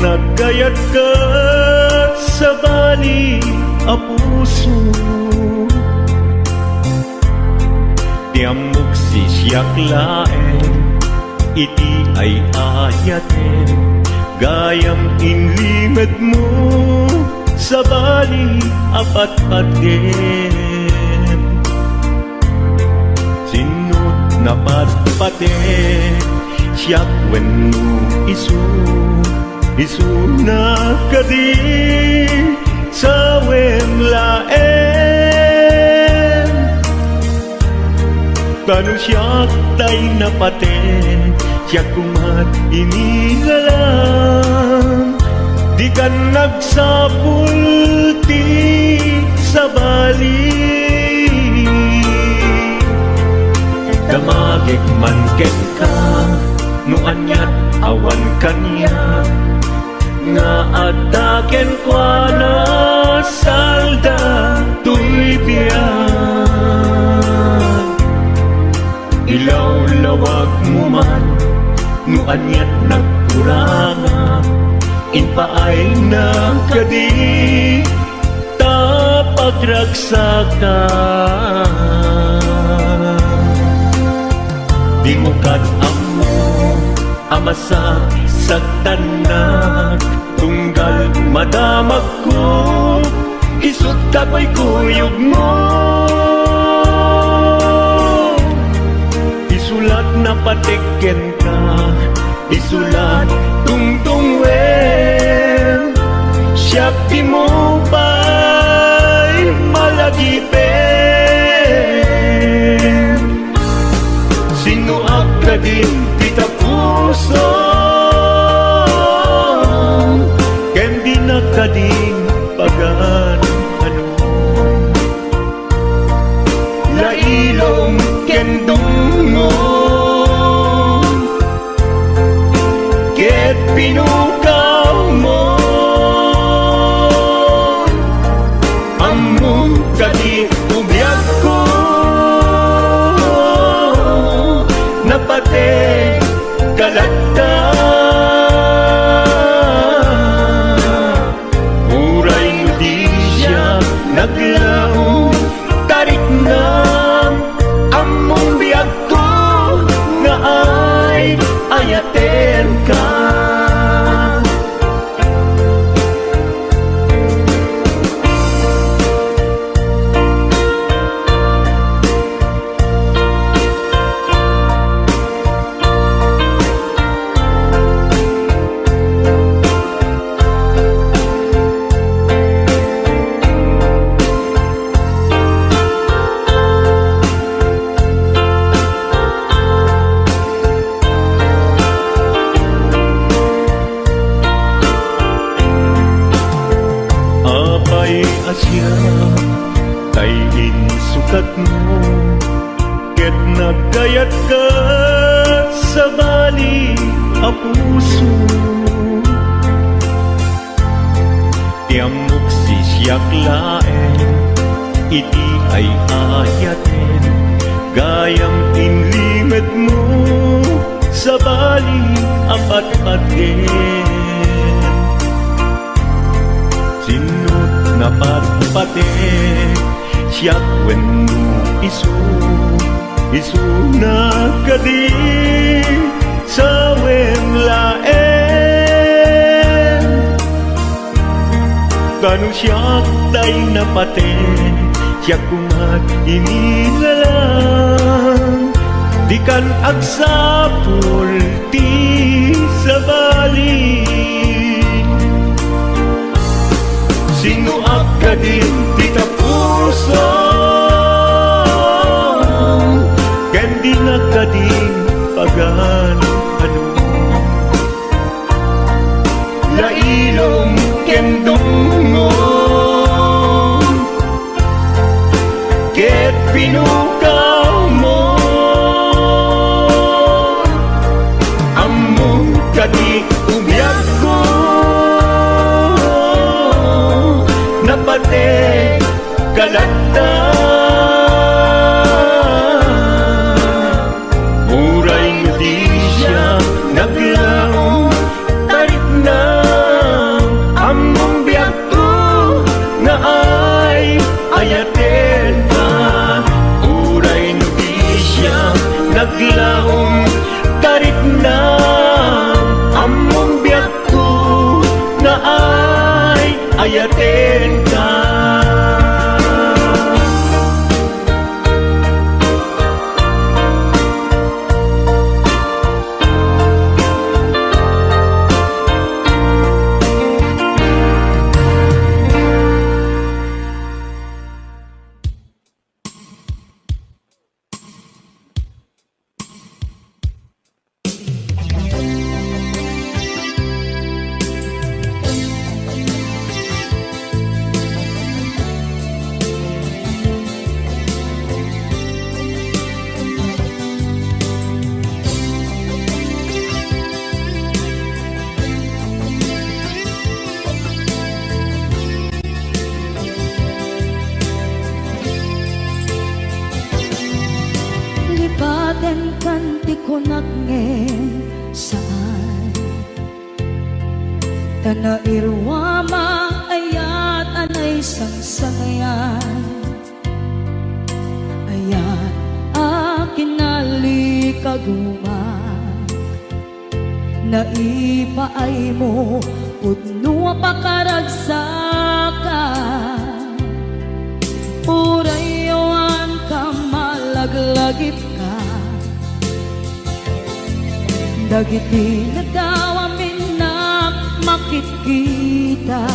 nagkayat ka sa bali a puso, tiamok si siyak laeng, iti ay ayaten, gayam inlimad mo sa bali apat-paten. Sinut na patpaten, siyak wenno isu na kadi sa wemlaen. Tanong siyak tay napaten, siyak kumat inigalang, di ka nagsapulti sa bali. Damagik man ken ka, no anyat awan kanya, nga adaken kwa na salda tuy biyan. Ilaw-lawag mo man, no anyat nagkuranga, inpaay na kadi tapagragsakan. Di mo amo amasa sagtanak, tunggal madamag ko, isut ka ko'y kuyog mo. Isulat na patiken ka, isulat tungtungwen, siya di mo ba'y malagipen. Sino ka din kita puso, ken di na kading pagan ano. Lailong ken dungon, ket pinukaw mo, among kadi ubiyag ko, napate kalagta. Uray mo di siya naglaong, tarik na among biyag ko, nga ay ayaten ka. Asya kay insukat mo, ket nagkayat ka sa bali a puso, tiamok si siyak laeng, iti ay ayaten, gayam inlimad mo sa bali apat-paten. Sinut na patpaten, siyak wenno isu na kadi sa wemlaen. Tanong siyak tay napaten, siyak kumat inilalang, di kan agsapulti sa bali. Sino ka din kita puso, ken di na kading pagan ano. Lailong ken dungon, ket pinukaw mo, among kadi ubiyag ko, napate kalagta. Uray mo di siya naglaong, tarik na ayatin ka. Lipaten kanti ko nagngem saan Tanairwama ayat anay sangsangayan Ayat akin nalikaguma Naipaay mo pudno pakaragsakan Urayawan ka malaglagip ka Dagiti na daw amin na makikita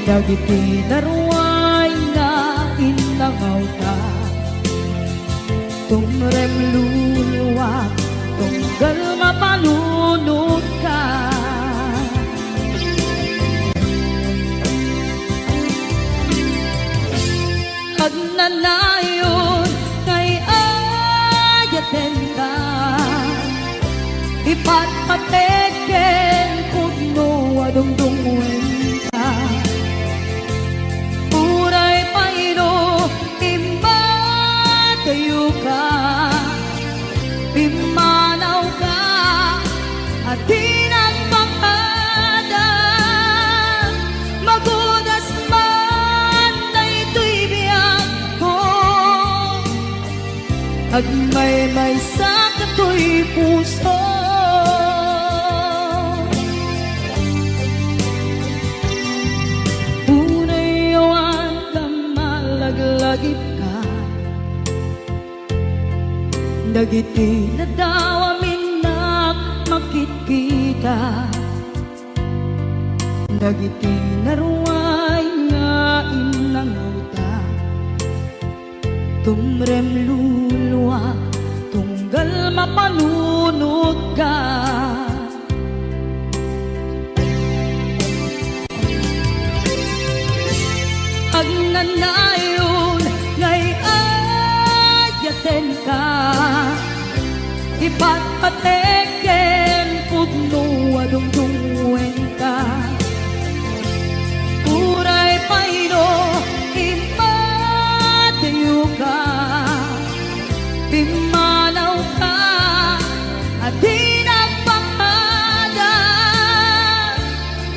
Dagiti naruay na inangaw ka Tumrem luluwa tunggal mapalunod ka Agnanayon kay ayaten ka Ipatpateken pugno adungdungwen ka Uray paino imbatayo ka Pimanaw ka at tinagpangada Magudas man na ito'y biyak ko Agmay-may sa kato'y puso Unayawan ka malaglagip ka Dagiti na daw amin na makikita Dagiti naruay nga inangaw ta Tumrem luluwa tunggal mapalunod ka Agnanayon ngay ayaten ka Ipatpateken pudno adungdungwen ka Uray paino impatayo ka Pimanaw ka at tinagpangada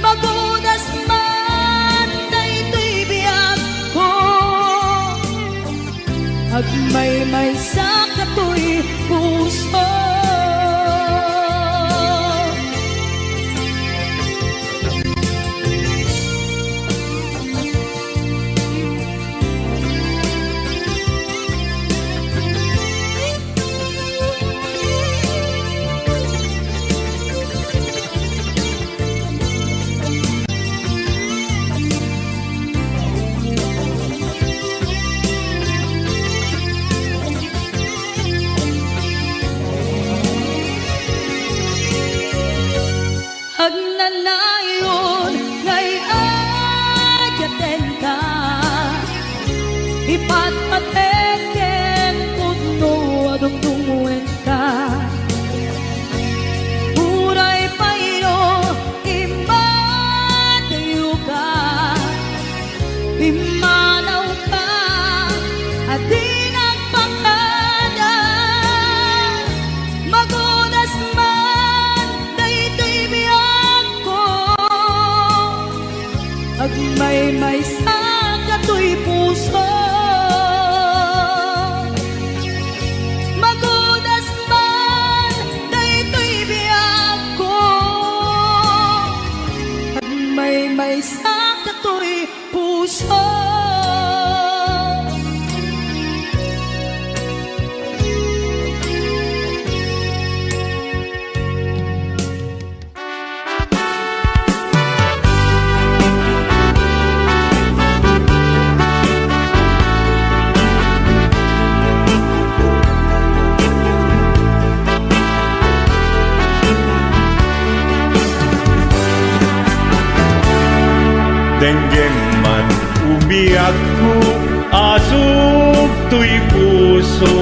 Magudas man na ito'y biyak ko Agmay-may sa kato'y puso sa kato'y puso. Denggeng man umiyak ko, asog to'y puso.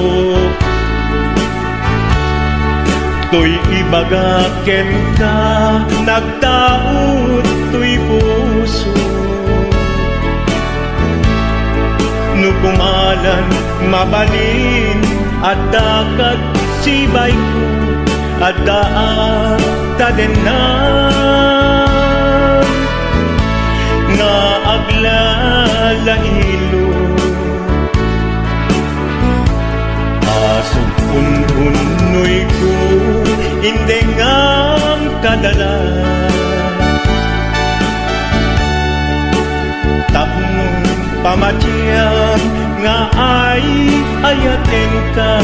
To'y ibagaken ka, nagtaot to'y puso. Nukumalan, mabalin, at dakat sibay ko, at daat tadenan. Nga aglalahilo, asog unhunoy ko, hindi ngam kadala. Tapnon pamatiyang nga ay ayaten ka.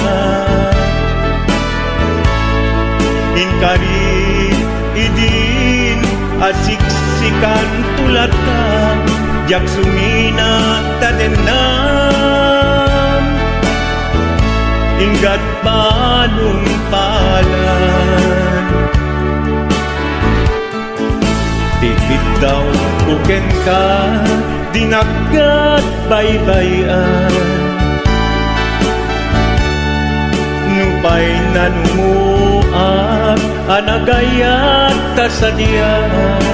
Inkari idin asiksikan tulad ka, jak sumina tadenam. Ingat panumpalan, tikit daw kuken ka, dinagat baybayan. Nupay nanumuak, anagayat tasadian.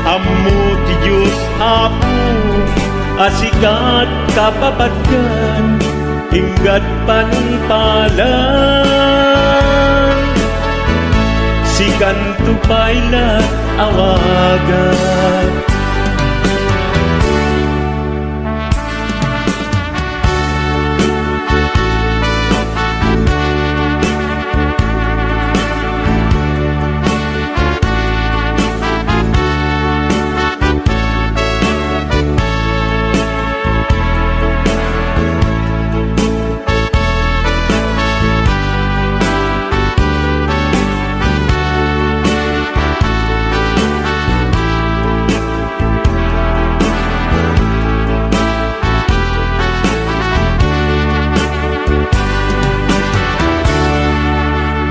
Ammo ti Diyos Apo, asikat kapapatgan, ingat panumpalan. Sikan tupayla awagan.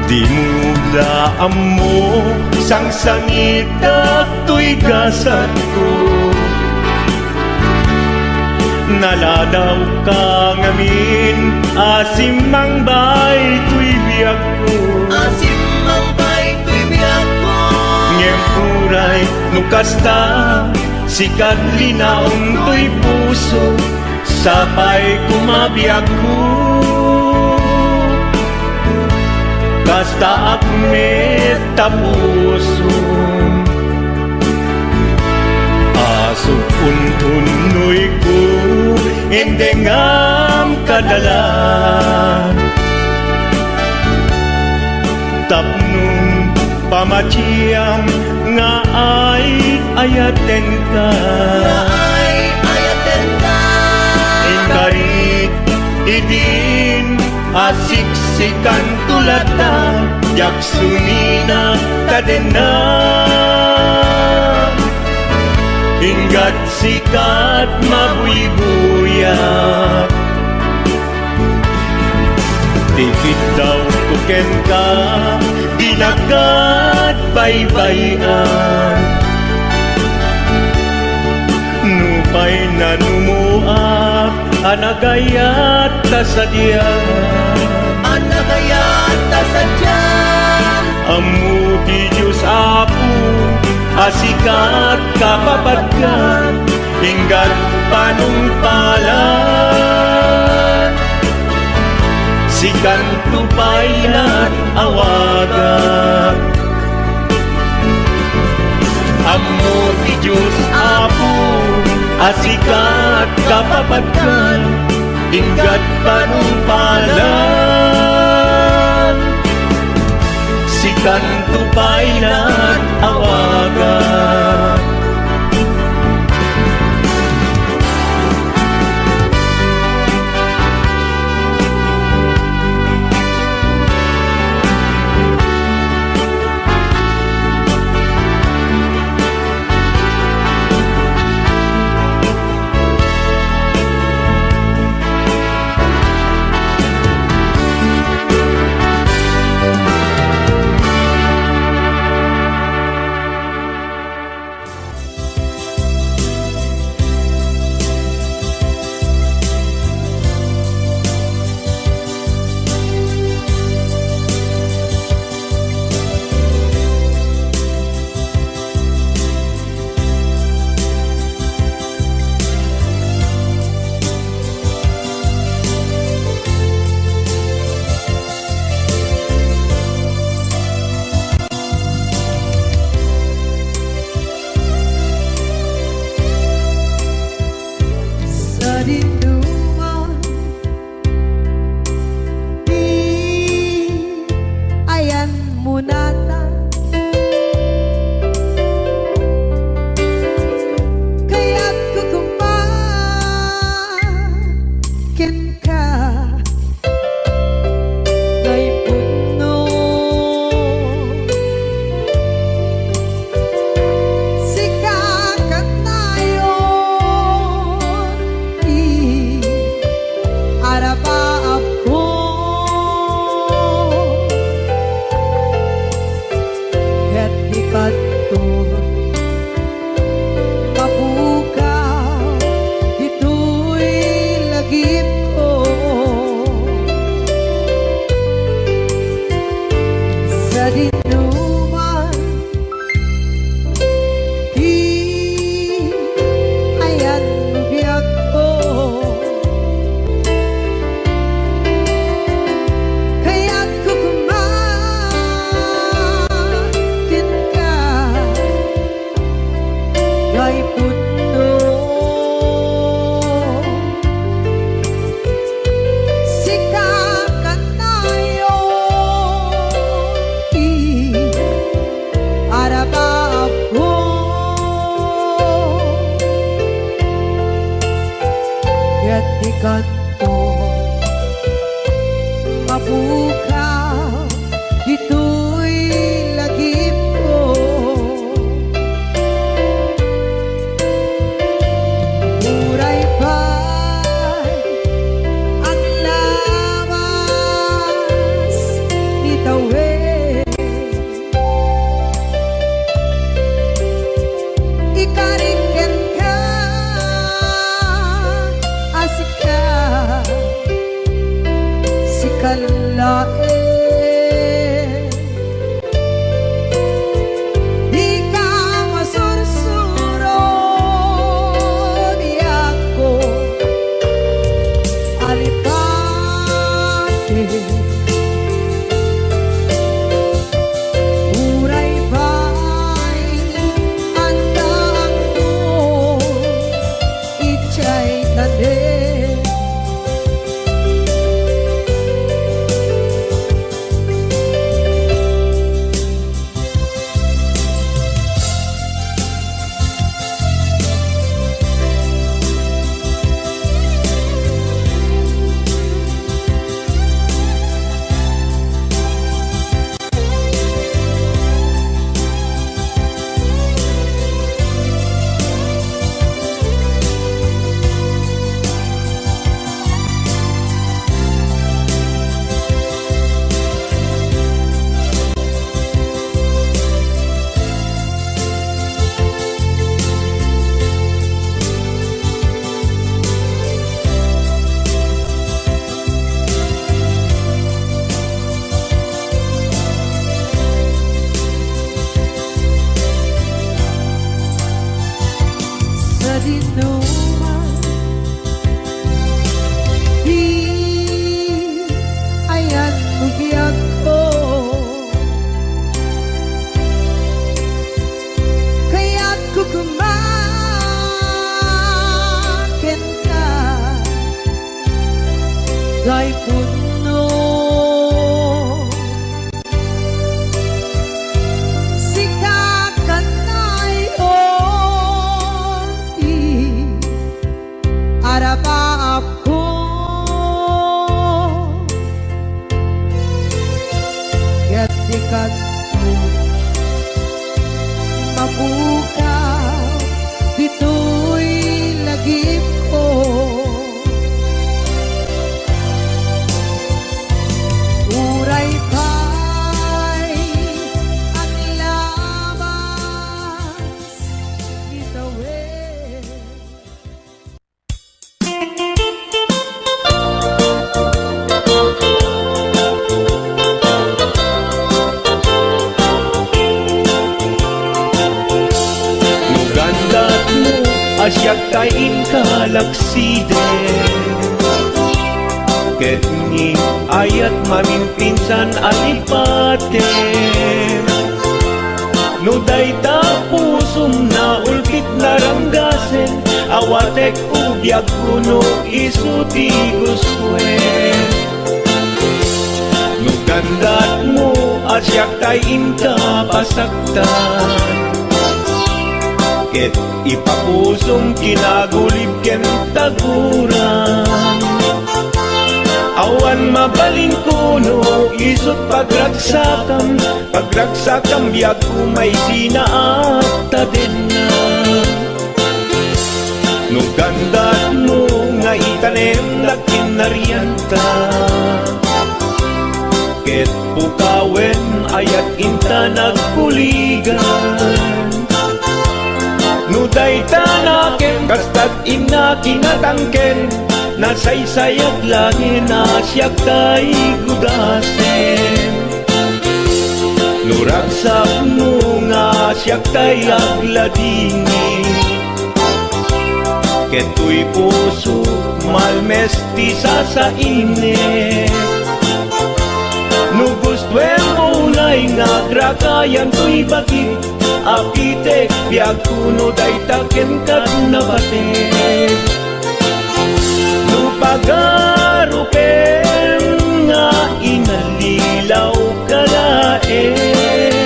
Di mula amo sang sangit at to'y gasat ko. Naladaw ka ngamin, asim mang bay to'y biyak ko. Asim mang bay to'y biyak ko. Ngem uray nukasta, sikat linaong to'y puso, sapay kumabiyak ko. Kasta akmet tapuso, asok untunoy ko, endengam kadalan. Tapnong pamatiyam nga ay ayaten ka. Nga ay ayaten ka. Inkarit idin, asiksikan tulad na, jak sumina kadena. Ingat sikat mabuy-buyak, tikit daw tuken ka, dinagat baybayan. Nupay nanumuak, anagayat tasadyan. Anagayat tasadyan. Ammo ti Diyos Apo, asikat kapapatgan, ingat panumpalan. Sikan tupaylan awagan. Ammo ti Diyos Apo, asikat kapapatgan, ingat panumpalan. ikan tupayan awagan. Sa dinuman di ayan mo nata kaya't kukumakin ka kay puno sikakat nayon arabaab ko ket di kadto mabukaw dito'y lagip ko sa dinuman di ayan biyak ko kaya't kukumakin ka kay puno sikakat nayon mabukaw dito'y lagip ko. Uray pa'y ang labas itawid. Nugandat mo asyak kain kalaksiden ket ni ayat maminpinsan alipaten no dayta pusum na ulkit naranggasen awatek ubiyag kuno isuti guswen. Nugandat mo asyak kain kapasaktan ket ipapusong kinagulib ken taguran awan mabaling kuno isut pagragsakam biag kumay sinaat tadenna. Nugandat mo nga itanem na kinarianta ket pukawen ayat inta nagpuligan nuday tanaken kastat ina kinatangken nasaysayat langin asyak tay gudasen nuragsak mo nga asyak tay agladini keto'y puso malmesti sa init nugustwen mo unay nga grakayan to'y bakit apitek biag kuno daytaken kat nabatek nupagarupen nga inalilaw kalaen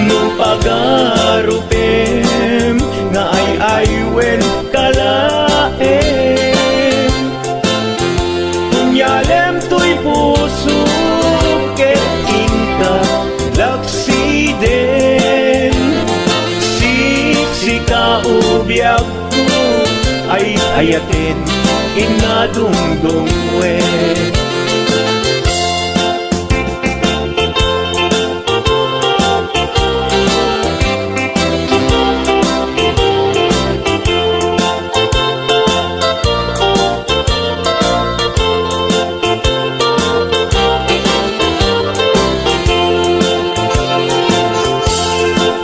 nupagarupen nga ay-aywen kalaen kunyalem to'y puso ket inka laksiden sika ubiyag ko ay ayatin inadungdungwe.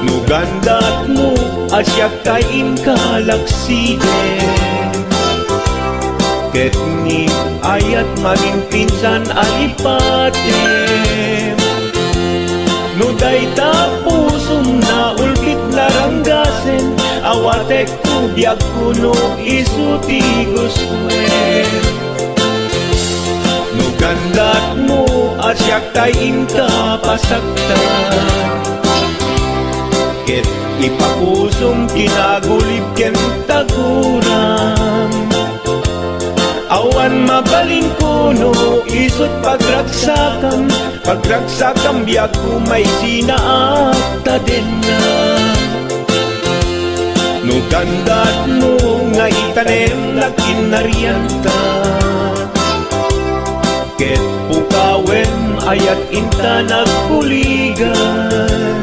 Nugandat mo asyak kain kalaksiden ket ni ayat maging pinsan alipaten no dayta pusum na ulkit naranggasen awatek ubiyag kuno isuti guswen. Nugandat mo asyak tayin kapasaktan ket ipapusong kinagulib ken taguram awan mabaling kuno isut pagragsakam biag kumay sinaat tadenna. Nugandat mo nga itanem na kinarianta ket pukawen ayat inta nagpuligan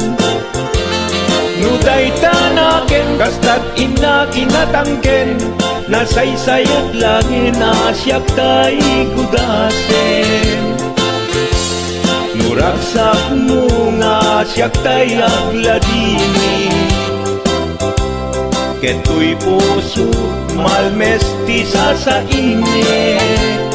nuday tanaken kastat ina kinatangken nasaysayat langin asyak tay gudasen nuragsak mo nga asyak tay agladini keto'y puso malmesti sa init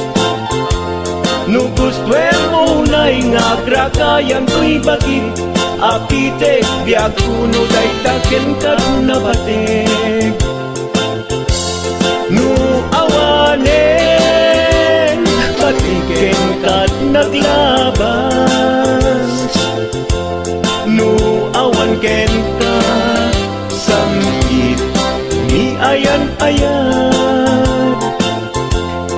nugustwen mo unay nga grakayan to'y bakit apitek biag kuno daytaken kat nabatek nu awanen patiken kat naglabas nu awan ken ka samkit ni ayan-ayan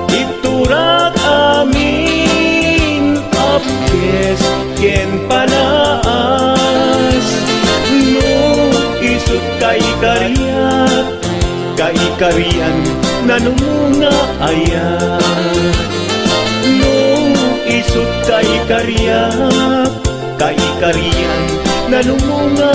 iturak amin apkes ken pana karian nanumunga ayan. Nung isut kay karian nanumunga